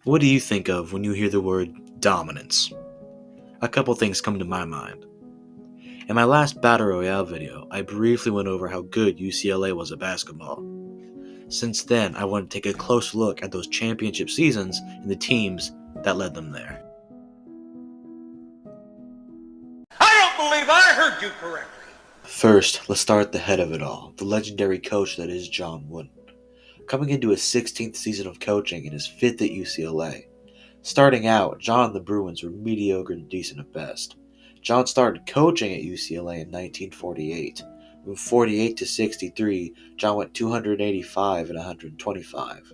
What do you think of when you hear the word dominance? A couple things come to my mind. In my last Battle Royale video, I briefly went over how good UCLA was at basketball. Since then, I want to take a close look at those championship seasons and the teams that led them there. I don't believe I heard you correctly. First, let's start at the head of it all, the legendary coach that is John Wooden. Coming into his 16th season of coaching and his 5th at UCLA. Starting out, John and the Bruins were mediocre and decent at best. John started coaching at UCLA in 1948. From 48 to 63, John went 285 and 125.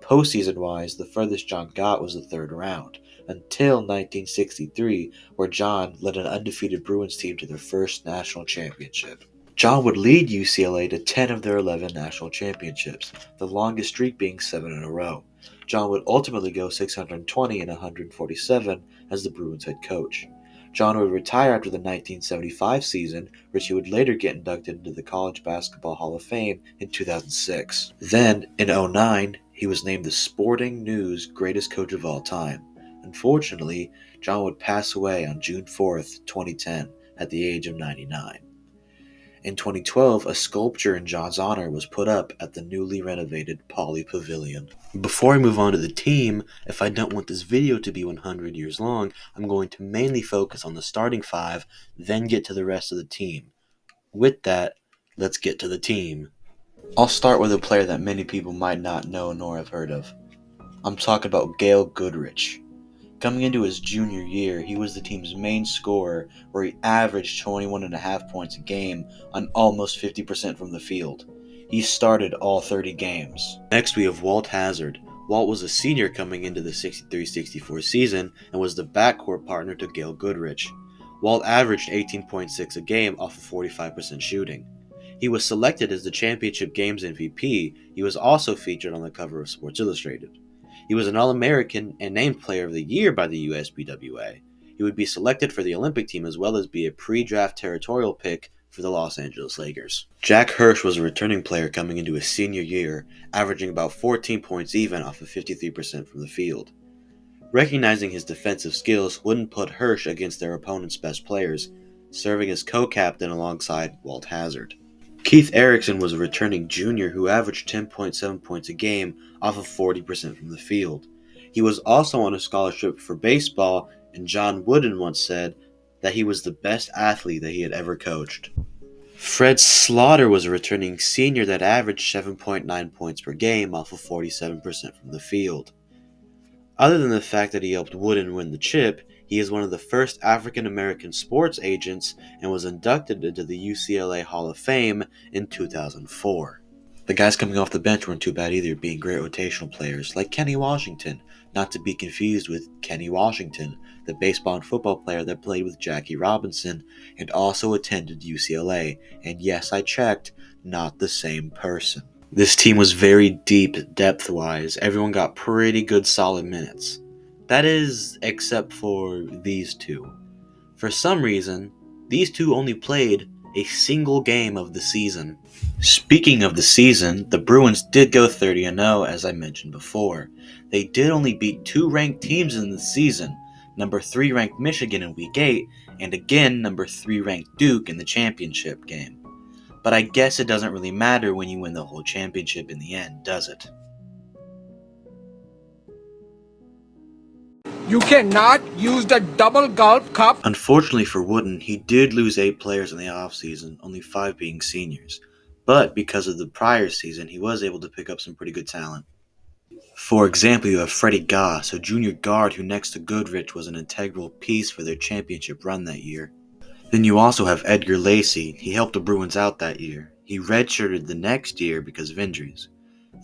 Postseason-wise, the furthest John got was the third round, until 1963, where John led an undefeated Bruins team to their first national championship. John would lead UCLA to 10 of their 11 national championships, the longest streak being 7 in a row. John would ultimately go 620 and 147 as the Bruins head coach. John would retire after the 1975 season, which he would later get inducted into the College Basketball Hall of Fame in 2006. Then, in 2009, he was named the Sporting News greatest coach of all time. Unfortunately, John would pass away on June 4th, 2010, at the age of 99. In 2012, a sculpture in John's honor was put up at the newly renovated Pauley Pavilion. Before I move on to the team, if I don't want this video to be 100 years long, I'm going to mainly focus on the starting 5, then get to the rest of the team. With that, let's get to the team. I'll start with a player that many people might not know nor have heard of. I'm talking about Gail Goodrich. Coming into his junior year, he was the team's main scorer, where he averaged 21.5 points a game on almost 50% from the field. He started all 30 games. Next, we have Walt Hazzard. Walt was a senior coming into the 63-64 season and was the backcourt partner to Gail Goodrich. Walt averaged 18.6 a game off of 45% shooting. He was selected as the championship game's MVP. He was also featured on the cover of Sports Illustrated. He was an All-American and named Player of the Year by the USBWA. He would be selected for the Olympic team as well as be a pre-draft territorial pick for the Los Angeles Lakers. Jack Hirsch was a returning player coming into his senior year, averaging about 14 points even off of 53% from the field. Recognizing his defensive skills wouldn't put Hirsch against their opponent's best players, serving as co-captain alongside Walt Hazzard. Keith Erickson was a returning junior who averaged 10.7 points a game off of 40% from the field. He was also on a scholarship for baseball, and John Wooden once said that he was the best athlete that he had ever coached. Fred Slaughter was a returning senior that averaged 7.9 points per game off of 47% from the field. Other than the fact that he helped Wooden win the chip, he is one of the first African-American sports agents and was inducted into the UCLA Hall of Fame in 2004. The guys coming off the bench weren't too bad either, being great rotational players like Kenny Washington, not to be confused with Kenny Washington, the baseball and football player that played with Jackie Robinson and also attended UCLA, and yes, I checked, not the same person. This team was very deep depth-wise. Everyone got pretty good solid minutes. That is, except for these two. For some reason, these two only played a single game of the season. Speaking of the season, the Bruins did go 30-0, as I mentioned before. They did only beat 2 ranked teams in the season, number 3 ranked Michigan in Week 8, and again number 3 ranked Duke in the championship game. But I guess it doesn't really matter when you win the whole championship in the end, does it? You cannot use the double gulp cup. Unfortunately for Wooden, he did lose 8 players in the offseason, only 5 being seniors. But because of the prior season, he was able to pick up some pretty good talent. For example, you have Freddie Goss, a junior guard who next to Goodrich was an integral piece for their championship run that year. Then you also have Edgar Lacey. He helped the Bruins out that year. He redshirted the next year because of injuries.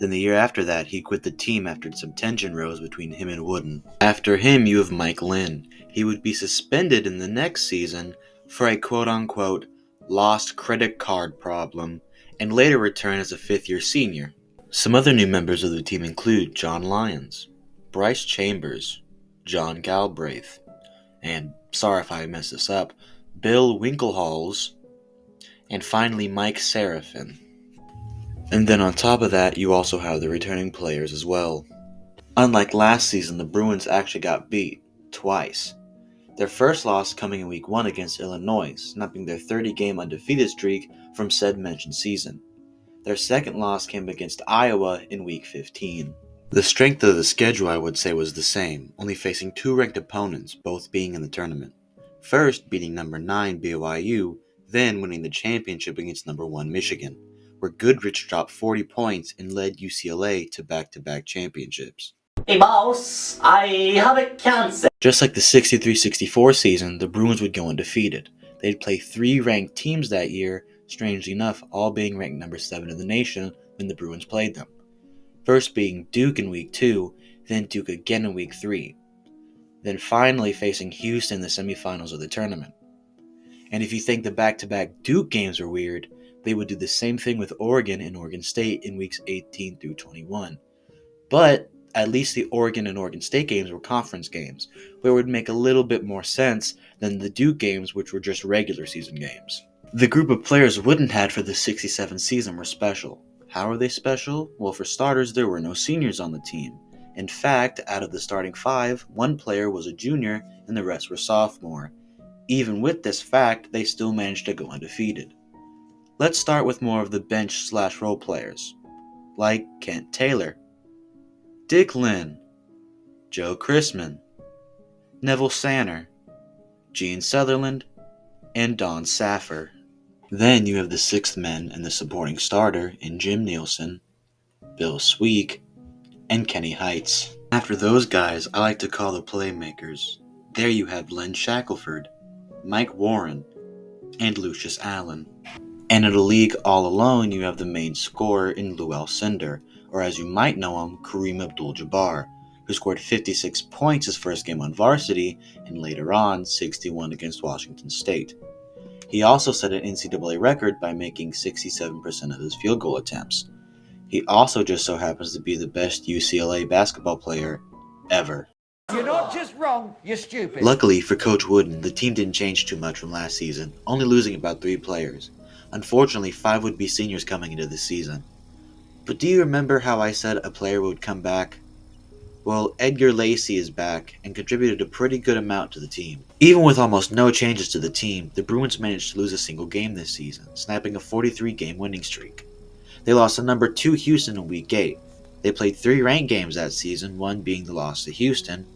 Then the year after that, he quit the team after some tension rose between him and Wooden. After him, you have Mike Lynn. He would be suspended in the next season for a quote-unquote lost credit card problem, and later return as a 5th-year senior. Some other new members of the team include John Lyons, Bryce Chambers, John Galbraith, and, sorry if I messed this up, Bill Winkelhalls, and finally Mike Serafin. And then on top of that, you also have the returning players as well. Unlike last season, the Bruins actually got beat twice. Their first loss coming in Week 1 against Illinois, snapping their 30-game undefeated streak from said mentioned season. Their second loss came against Iowa in Week 15. The strength of the schedule, I would say, was the same, only facing two ranked opponents, both being in the tournament. First beating number 9 BYU, then winning the championship against number 1 Michigan, where Goodrich dropped 40 points and led UCLA to back-to-back championships. Hey boss, I have a cancer. Just like the 63-64 season, the Bruins would go undefeated. They'd play 3 ranked teams that year, strangely enough, all being ranked number 7 in the nation when the Bruins played them. First being Duke in Week 2, then Duke again in Week 3. Then finally facing Houston in the semifinals of the tournament. And if you think the back-to-back Duke games were weird, they would do the same thing with Oregon and Oregon State in Weeks 18 through 21. But at least the Oregon and Oregon State games were conference games, where it would make a little bit more sense than the Duke games, which were just regular season games. The group of players Wooden had for the 67 season were special. How are they special? Well, for starters, there were no seniors on the team. In fact, out of the starting 5, 1 player was a junior and the rest were sophomore. Even with this fact, they still managed to go undefeated. Let's start with more of the bench/role players, like Kent Taylor, Dick Lynn, Joe Chrisman, Neville Sanner, Gene Sutherland, and Don Saffer. Then you have the 6th men and the supporting starter in Jim Nielsen, Bill Sweek, and Kenny Heights. After those guys, I like to call the playmakers. There you have Len Shackelford, Mike Warren, and Lucius Allen. And in the league all alone, you have the main scorer in Lou Alcindor, or as you might know him, Kareem Abdul-Jabbar, who scored 56 points his first game on varsity, and later on 61 against Washington State. He also set an NCAA record by making 67% of his field goal attempts. He also just so happens to be the best UCLA basketball player ever. You're not just wrong, you're stupid. Luckily for Coach Wooden, the team didn't change too much from last season, only losing about 3 players. Unfortunately, 5 would be seniors coming into this season. But do you remember how I said a player would come back? Well, Edgar Lacey is back and contributed a pretty good amount to the team. Even with almost no changes to the team, the Bruins managed to lose a single game this season, snapping a 43-game winning streak. They lost to number 2 Houston in Week 8. They played 3 ranked games that season, one being the loss to Houston.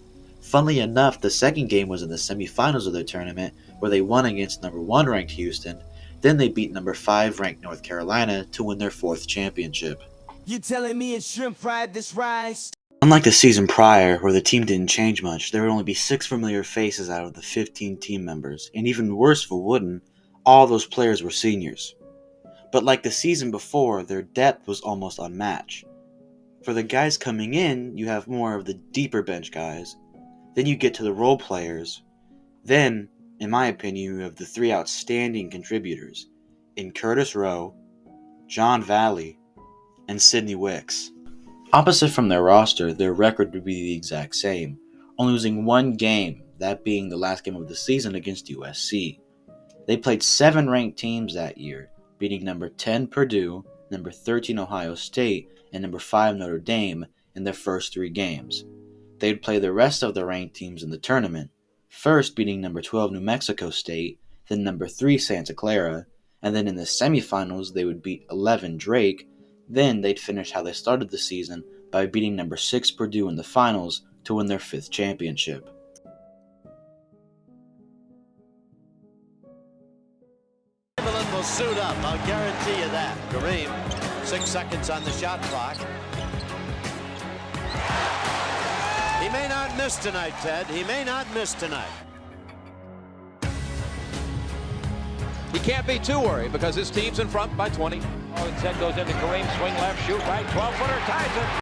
Funnily enough, the second game was in the semifinals of their tournament, where they won against number 1 ranked Houston. Then they beat number 5 ranked North Carolina to win their 4th championship. You telling me it's shrimp fried this rice? Unlike the season prior, where the team didn't change much, there would only be 6 familiar faces out of the 15 team members, and even worse for Wooden, all those players were seniors. But like the season before, their depth was almost unmatched. For the guys coming in, you have more of the deeper bench guys. Then you get to the role players. Then, in my opinion, you have the 3 outstanding contributors in Curtis Rowe, John Valley, and Sidney Wicks. Opposite from their roster, their record would be the exact same, only losing 1 game, that being the last game of the season against USC. They played 7 ranked teams that year, beating number 10 Purdue, number 13 Ohio State, and number 5 Notre Dame in their first 3 games. They'd play the rest of the ranked teams in the tournament, first beating number 12 New Mexico State, then number 3 Santa Clara, and then in the semifinals they would beat 11 Drake. Then they'd finish how they started the season by beating number 6 Purdue in the finals to win their 5th championship. Cleveland will suit up, I'll guarantee you that. Kareem, 6 seconds on the shot clock. He may not miss tonight, Ted. He may not miss tonight. He can't be too worried because his team's in front by 20. Oh, Ted goes into Kareem, swing left, shoot right, 12-footer, ties it.